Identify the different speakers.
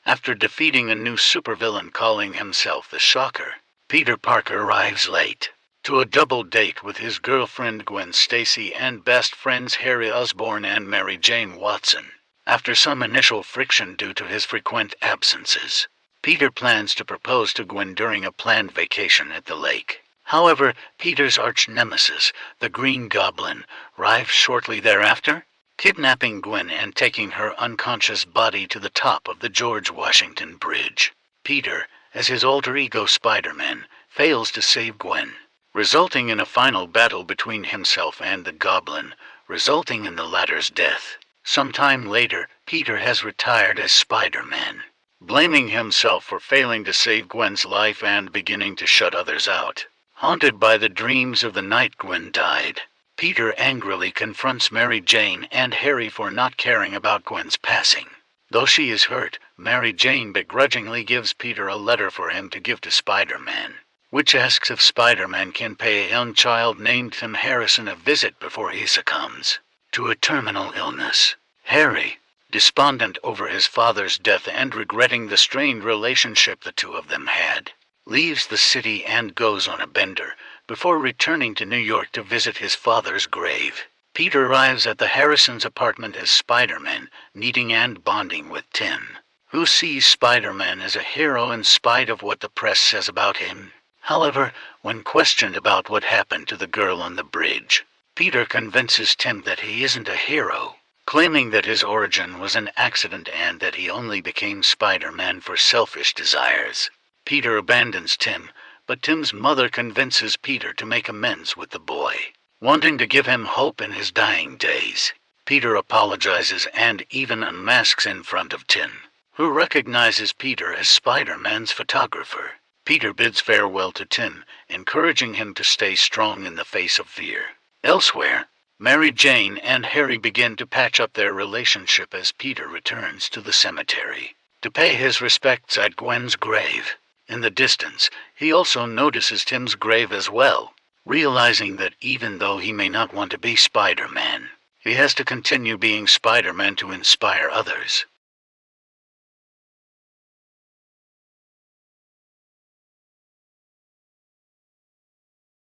Speaker 1: After defeating a new supervillain calling himself the Shocker, Peter Parker arrives late to a double date with his girlfriend Gwen Stacy and best friends Harry Osborn and Mary Jane Watson. After some initial friction due to his frequent absences, Peter plans to propose to Gwen during a planned vacation at the lake. However, Peter's arch-nemesis, the Green Goblin, arrives shortly thereafter, kidnapping Gwen and taking her unconscious body to the top of the George Washington Bridge. Peter, as his alter ego Spider-Man, fails to save Gwen, resulting in a final battle between himself and the Goblin, resulting in the latter's death. Sometime later, Peter has retired as Spider-Man, blaming himself for failing to save Gwen's life and beginning to shut others out. Haunted by the dreams of the night Gwen died, Peter angrily confronts Mary Jane and Harry for not caring about Gwen's passing. Though she is hurt, Mary Jane begrudgingly gives Peter a letter for him to give to Spider-Man, which asks if Spider-Man can pay a young child named Tim Harrison a visit before he succumbs to a terminal illness. Harry, despondent over his father's death and regretting the strained relationship the two of them had, leaves the city and goes on a bender, before returning to New York to visit his father's grave. Peter arrives at the Harrisons' apartment as Spider-Man, meeting and bonding with Tim, who sees Spider-Man as a hero in spite of what the press says about him. However, when questioned about what happened to the girl on the bridge, Peter convinces Tim that he isn't a hero, claiming that his origin was an accident and that he only became Spider-Man for selfish desires. Peter abandons Tim, but Tim's mother convinces Peter to make amends with the boy, wanting to give him hope in his dying days. Peter apologizes and even unmasks in front of Tim, who recognizes Peter as Spider-Man's photographer. Peter bids farewell to Tim, encouraging him to stay strong in the face of fear. Elsewhere, Mary Jane and Harry begin to patch up their relationship as Peter returns to the cemetery to pay his respects at Gwen's grave. In the distance, he also notices Tim's grave as well, realizing that even though he may not want to be Spider-Man, he has to continue being Spider-Man to inspire others.